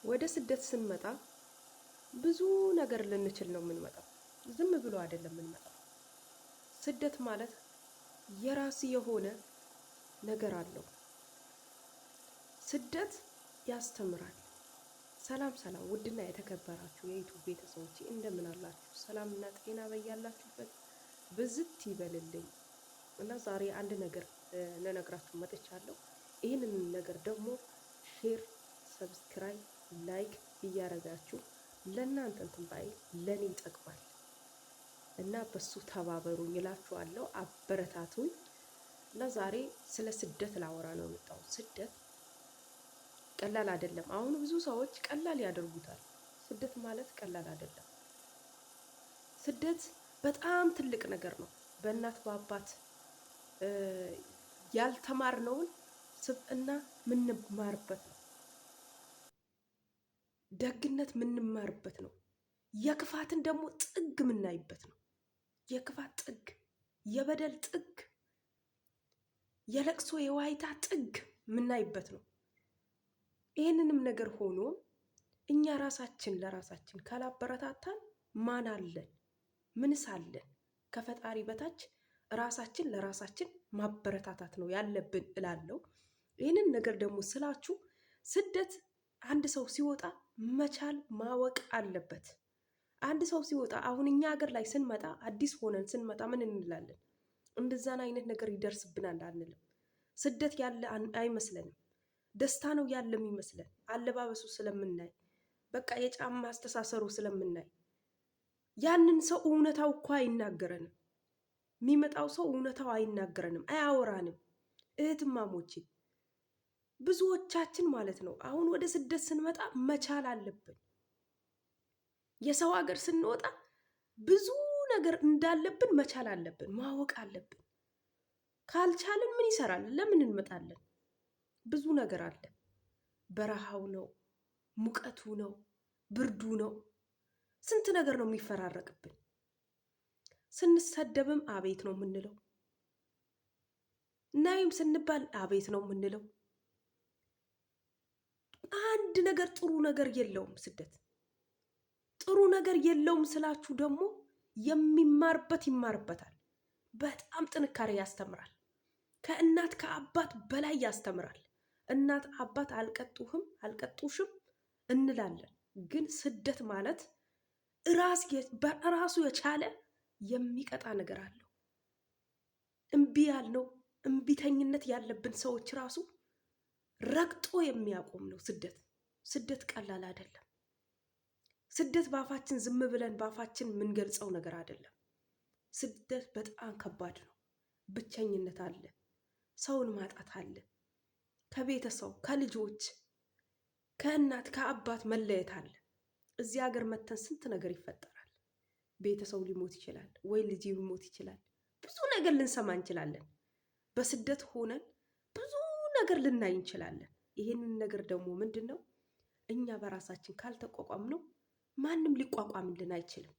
ወደ ስደት ስንመጣ ብዙ ነገር ልንችል ነው የምንመጣው። ዝም ብሎ አይደለም የምንመጣው። ስደት ማለት የራስ የሆነ ነገር አለው። ስደት ያስተምራል። ሰላም ሰላም! ውድና የተከበራችሁ የዩቱብ ቤተሰቦች እንደምን አላችሁ? ሰላምና ጤና በያላችሁበት ብዝት ይበልልኝ እና ዛሬ አንድ ነገር ልነግራችሁ መጥቻለሁ። ይህንን ነገር ደግሞ ሼር፣ ሰብስክራይብ፣ ላይክ እያረጋችሁ ለእናንተ እንትን ባይ ለኔ ይጠቅማል እና በሱ ተባበሩኝ እላችኋለሁ። አበረታቱኝ። እና ዛሬ ስለ ስደት ላወራ ነው የመጣሁት። ስደት ቀላል አይደለም። አሁን ብዙ ሰዎች ቀላል ያደርጉታል። ስደት ማለት ቀላል አይደለም። ስደት በጣም ትልቅ ነገር ነው። በእናት በአባት ያልተማርነውን ስብዕና ምንማርበት ነው። ደግነት ምንማርበት ነው። የክፋትን ደግሞ ጥግ ምናይበት ነው። የክፋት ጥግ፣ የበደል ጥግ፣ የለቅሶ የዋይታ ጥግ ምናይበት ነው። ይህንንም ነገር ሆኖ እኛ ራሳችን ለራሳችን ካላበረታታን ማን አለን? ምንስ አለን? ከፈጣሪ በታች ራሳችን ለራሳችን ማበረታታት ነው ያለብን እላለሁ። ይህንን ነገር ደግሞ ስላችሁ ስደት አንድ ሰው ሲወጣ መቻል ማወቅ አለበት። አንድ ሰው ሲወጣ አሁን እኛ ሀገር ላይ ስንመጣ አዲስ ሆነን ስንመጣ ምን እንላለን? እንደዛን አይነት ነገር ይደርስብናል አንልም። ስደት ያለ አይመስለንም። ደስታ ነው ያለ የሚመስለን። አለባበሱ ስለምናይ፣ በቃ የጫማ አስተሳሰሩ ስለምናይ ያንን ሰው እውነታው እኮ አይናገረንም። የሚመጣው ሰው እውነታው አይናገረንም፣ አያወራንም። እህትማሞቼ ብዙዎቻችን ማለት ነው አሁን ወደ ስደት ስንመጣ መቻል አለብን። የሰው ሀገር ስንወጣ ብዙ ነገር እንዳለብን መቻል አለብን፣ ማወቅ አለብን። ካልቻልን ምን ይሰራል? ለምን እንመጣለን? ብዙ ነገር አለ። በረሃው ነው፣ ሙቀቱ ነው፣ ብርዱ ነው፣ ስንት ነገር ነው የሚፈራረቅብን። ስንሰደብም አቤት ነው የምንለው፣ ናይም ስንባል አቤት ነው የምንለው። አንድ ነገር ጥሩ ነገር የለውም ስደት። ጥሩ ነገር የለውም ስላችሁ ደግሞ የሚማርበት ይማርበታል። በጣም ጥንካሬ ያስተምራል። ከእናት ከአባት በላይ ያስተምራል። እናት አባት አልቀጡህም አልቀጡሽም እንላለን፣ ግን ስደት ማለት ራሱ የቻለ የሚቀጣ ነገር አለው። እምቢ ያልነው እምቢተኝነት ያለብን ሰዎች ራሱ ረግጦ የሚያቆም ነው ስደት። ስደት ቀላል አይደለም። ስደት በአፋችን ዝም ብለን በአፋችን የምንገልጸው ነገር አይደለም። ስደት በጣም ከባድ ነው። ብቸኝነት አለ፣ ሰውን ማጣት አለ፣ ከቤተሰብ ከልጆች ከእናት ከአባት መለየት አለ። እዚህ ሀገር መተን ስንት ነገር ይፈጠራል። ቤተሰብ ሊሞት ይችላል፣ ወይ ልጅ ሊሞት ይችላል። ብዙ ነገር ልንሰማ እንችላለን። በስደት ሆነን ብዙ ነገር ልናይ እንችላለን። ይሄንን ነገር ደግሞ ምንድን ነው እኛ በራሳችን ካልተቋቋም ነው ማንም ሊቋቋምልን አይችልም።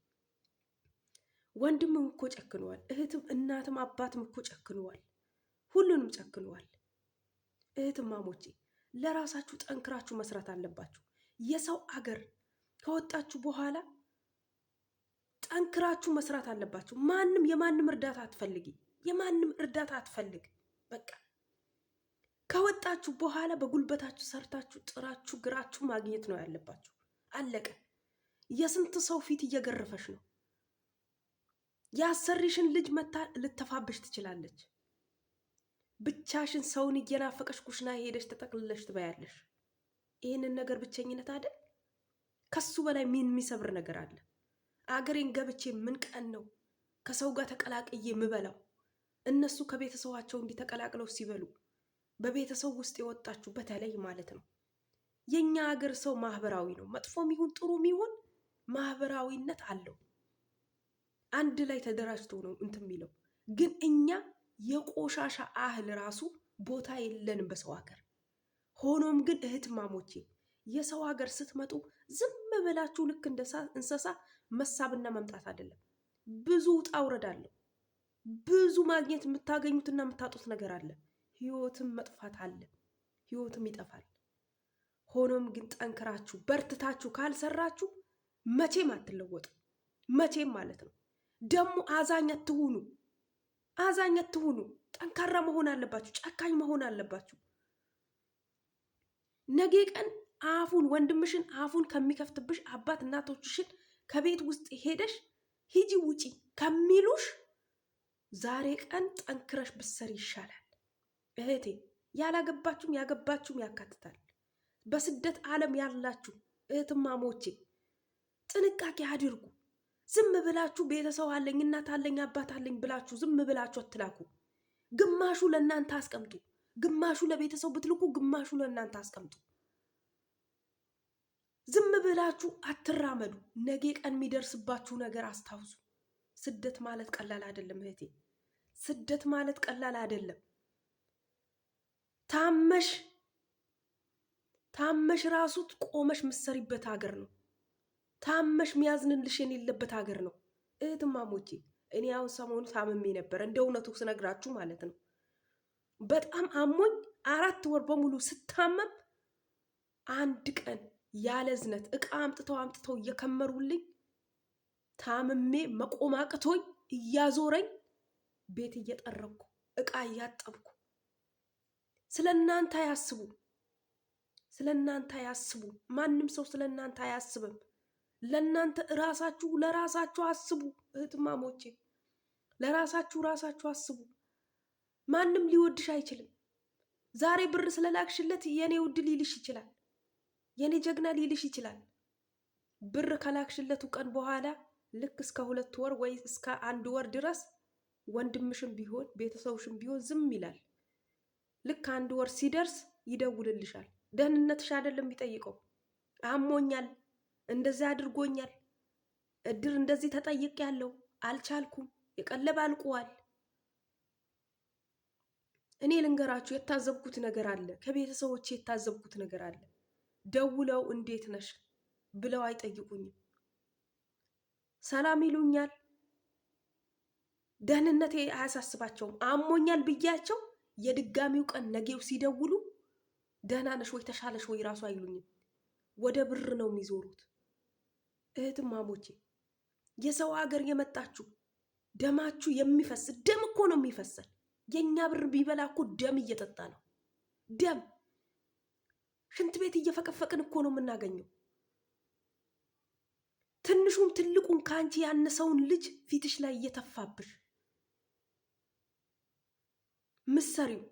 ወንድምም እኮ ጨክነዋል፣ እህትም እናትም አባትም እኮ ጨክነዋል፣ ሁሉንም ጨክነዋል። እህትማሞቼ ለራሳችሁ ጠንክራችሁ መስራት አለባችሁ። የሰው አገር ከወጣችሁ በኋላ ጠንክራችሁ መስራት አለባችሁ። ማንም የማንም እርዳታ አትፈልጊ፣ የማንም እርዳታ አትፈልግ። በቃ ከወጣችሁ በኋላ በጉልበታችሁ ሰርታችሁ ጥራችሁ ግራችሁ ማግኘት ነው ያለባችሁ። አለቀ። የስንት ሰው ፊት እየገረፈሽ ነው። ያሰሪሽን ልጅ መታ ልተፋብሽ ትችላለች። ብቻሽን ሰውን እየናፈቀሽ ኩሽና ሄደሽ ተጠቅልለሽ ትበያለሽ። ይህንን ነገር ብቸኝነት አይደል? ከሱ በላይ ምን የሚሰብር ነገር አለ? አገሬን ገብቼ ምን ቀን ነው ከሰው ጋር ተቀላቅዬ የምበላው? እነሱ ከቤተሰባቸው እንዲህ ተቀላቅለው ሲበሉ በቤተሰብ ውስጥ የወጣችሁ በተለይ ማለት ነው። የኛ ሀገር ሰው ማህበራዊ ነው። መጥፎም ይሁን ጥሩም ይሁን ማህበራዊነት አለው። አንድ ላይ ተደራጅቶ ነው እንትን የሚለው። ግን እኛ የቆሻሻ አህል ራሱ ቦታ የለንም በሰው ሀገር። ሆኖም ግን እህትማሞቼ የሰው ሀገር ስትመጡ ዝም ብላችሁ ልክ እንደ እንስሳ መሳብና መምጣት አይደለም። ብዙ ውጣ ውረድ አለው። ብዙ ማግኘት የምታገኙትና የምታጡት ነገር አለ። ህይወትም መጥፋት አለ። ህይወትም ይጠፋል። ሆኖም ግን ጠንክራችሁ በርትታችሁ ካልሰራችሁ መቼም አትለወጡ። መቼም ማለት ነው። ደግሞ አዛኝ አትሁኑ። አዛኝ አትሁኑ። ጠንካራ መሆን አለባችሁ። ጨካኝ መሆን አለባችሁ። ነገ ቀን አፉን ወንድምሽን አፉን ከሚከፍትብሽ አባት እናቶችሽን ከቤት ውስጥ ሄደሽ ሂጂ ውጪ ከሚሉሽ ዛሬ ቀን ጠንክረሽ ብትሰሪ ይሻላል። እህቴ ያላገባችሁም ያገባችሁም ያካትታል። በስደት ዓለም ያላችሁ እህትማሞቼ ጥንቃቄ አድርጉ። ዝም ብላችሁ ቤተሰብ አለኝ እናት አለኝ አባት አለኝ ብላችሁ ዝም ብላችሁ አትላኩ። ግማሹ ለእናንተ አስቀምጡ። ግማሹ ለቤተሰብ ብትልኩ፣ ግማሹ ለእናንተ አስቀምጡ። ዝም ብላችሁ አትራመዱ። ነገ ቀን የሚደርስባችሁ ነገር አስታውሱ። ስደት ማለት ቀላል አይደለም እህቴ። ስደት ማለት ቀላል አይደለም። ታመሽ ራሱ ቆመሽ ምሰሪበት ሀገር ነው። ታመሽ ሚያዝንልሽ የሌለበት ሀገር ነው። እህትማሞቼ እኔ አሁን ሰሞኑ ታምሜ ነበር፣ እንደ እውነቱ ስነግራችሁ ማለት ነው። በጣም አሞኝ 4 ወር በሙሉ ስታመም አንድ ቀን ያለ ዝነት እቃ አምጥተው እየከመሩልኝ ታምሜ መቆም አቅቶኝ እያዞረኝ ቤት እየጠረኩ እቃ እያጠብኩ ስለናንተ አያስቡ። ስለናንተ አያስቡ። ማንም ሰው ስለናንተ አያስብም። ለናንተ ለራሳችሁ አስቡ እህትማሞቼ፣ ለራሳችሁ አስቡ። ማንም ሊወድሽ አይችልም። ዛሬ ብር ስለላክሽለት የኔ ውድ ሊልሽ ይችላል። የኔ ጀግና ሊልሽ ይችላል። ብር ከላክሽለቱ ቀን በኋላ ልክ እስከ 2 ወር ወይ እስከ 1 ወር ድረስ ወንድምሽም ቢሆን ቤተሰብሽም ቢሆን ዝም ይላል። ልክ 1 ወር ሲደርስ ይደውልልሻል። ደህንነትሽ አይደለም የሚጠይቀው። አሞኛል፣ እንደዚህ አድርጎኛል፣ እድር እንደዚህ ተጠይቄያለሁ፣ አልቻልኩም፣ የቀለብ አልቋል። እኔ ልንገራችሁ የታዘብኩት ነገር አለ። ከቤተሰቦቼ የታዘብኩት ነገር አለ። ደውለው እንዴት ነሽ ብለው አይጠይቁኝም። ሰላም ይሉኛል። ደህንነቴ አያሳስባቸውም። አሞኛል ብያቸው የድጋሚው ቀን ነገው ሲደውሉ ደህና ነሽ ወይ ተሻለሽ ወይ ራሱ አይሉኝም። ወደ ብር ነው የሚዞሩት። እህትማሞቼ የሰው ሀገር የመጣችሁ ደማችሁ የሚፈስ ደም እኮ ነው የሚፈሰል። የኛ ብር ቢበላ እኮ ደም እየጠጣ ነው። ደም ሽንት ቤት እየፈቀፈቅን እኮ ነው የምናገኘው። ትንሹም ትልቁን ከአንቺ ያነሰውን ልጅ ፊትሽ ላይ እየተፋብሽ ምሰሪው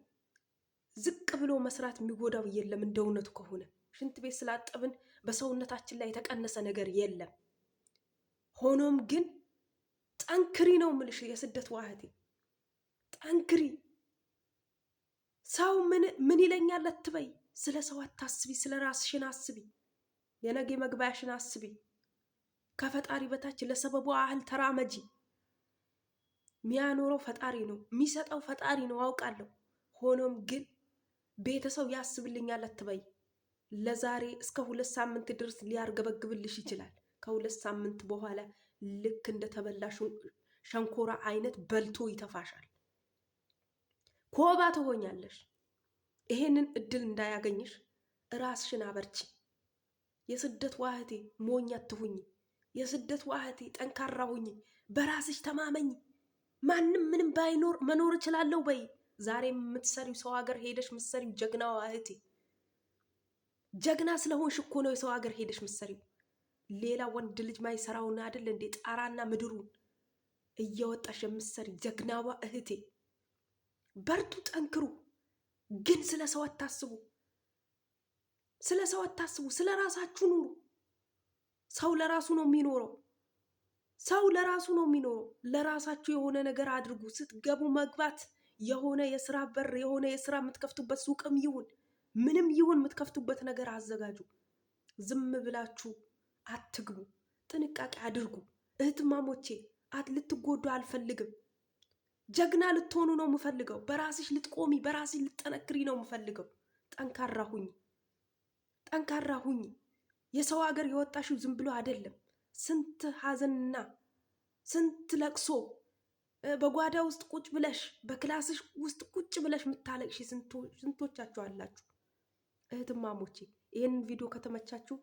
ዝቅ ብሎ መስራት የሚጎዳው የለም። እንደ እውነቱ ከሆነ ሽንት ቤት ስላጠብን በሰውነታችን ላይ የተቀነሰ ነገር የለም። ሆኖም ግን ጠንክሪ ነው ምልሽ። የስደት ዋህቴ ጠንክሪ። ሰው ምን ይለኛል አትበይ። ስለ ሰው አታስቢ፣ ስለ ራስሽን አስቢ። የነገ መግባያሽን አስቢ። ከፈጣሪ በታች ለሰበቡ አህል ተራመጂ። ሚያኖረው ፈጣሪ ነው፣ የሚሰጠው ፈጣሪ ነው አውቃለሁ። ሆኖም ግን ቤተሰብ ያስብልኛል አትበይ። ለዛሬ እስከ 2 ሳምንት ድረስ ሊያርገበግብልሽ ይችላል። ከ2 ሳምንት በኋላ ልክ እንደተበላሽ ሸንኮራ አይነት በልቶ ይተፋሻል። ኮባ ትሆኛለሽ። ይሄንን እድል እንዳያገኝሽ ራስሽን አበርቺ። የስደት ዋህቴ ሞኝ አትሁኝ። የስደት ዋህቴ ጠንካራ ሁኝ። በራስሽ ተማመኝ። ማንም ምንም ባይኖር መኖር እችላለሁ በይ። ዛሬ የምትሰሪው ሰው ሀገር ሄደሽ ምትሰሪው ጀግና ዋህቴ፣ ጀግና ስለሆንሽ እኮ ነው የሰው ሀገር ሄደሽ ምትሰሪው። ሌላ ወንድ ልጅ ማይሰራውን አይደል እንዴ ጣራና ምድሩን እየወጣሽ የምትሰሪ ጀግናዋ እህቴ። በርቱ፣ ጠንክሩ። ግን ስለ ሰው አታስቡ። ስለ ሰው አታስቡ። ስለ ራሳችሁ ኑሩ። ሰው ለራሱ ነው የሚኖረው። ሰው ለራሱ ነው የሚኖረው። ለራሳችሁ የሆነ ነገር አድርጉ። ስትገቡ መግባት የሆነ የስራ በር የሆነ የስራ የምትከፍቱበት ሱቅም ይሁን ምንም ይሁን የምትከፍቱበት ነገር አዘጋጁ። ዝም ብላችሁ አትግቡ። ጥንቃቄ አድርጉ። እህትማሞቼ ልትጎዱ አልፈልግም። ጀግና ልትሆኑ ነው የምፈልገው። በራስሽ ልትቆሚ በራስሽ ልትጠነክሪ ነው የምፈልገው። ጠንካራ ሁኝ፣ ጠንካራ ሁኝ። የሰው ሀገር የወጣሽው ዝም ብሎ አይደለም። ስንት ሀዘንና ስንት ለቅሶ በጓዳ ውስጥ ቁጭ ብለሽ በክላስሽ ውስጥ ቁጭ ብለሽ የምታለቅሽ ስንቶቻችሁ አላችሁ። እህትማሞቼ ይህንን ቪዲዮ ከተመቻችሁ